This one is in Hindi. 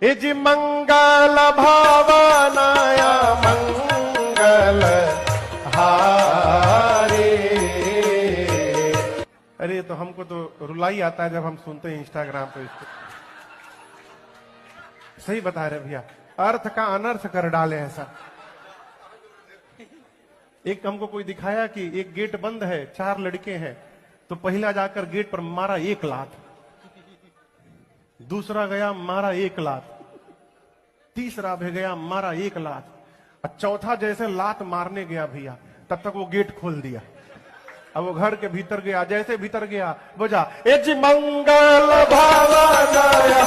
इज मंगल भावनाया मंगल हारे। अरे तो हमको तो रुलाई आता है जब हम सुनते हैं इंस्टाग्राम पे इसको। सही बता रहे भैया, अर्थ का अनर्थ कर डाले ऐसा। एक हमको कोई दिखाया कि एक गेट बंद है, 4 लड़के हैं, तो पहला जाकर गेट पर मारा 1 लात, दूसरा गया मारा 1 लात, तीसरा भी गया मारा 1 लात, और चौथा जैसे लात मारने गया भैया तब तक वो गेट खोल दिया। अब वो घर के भीतर गया, जैसे भीतर गया बजा इज मंगल भावनाया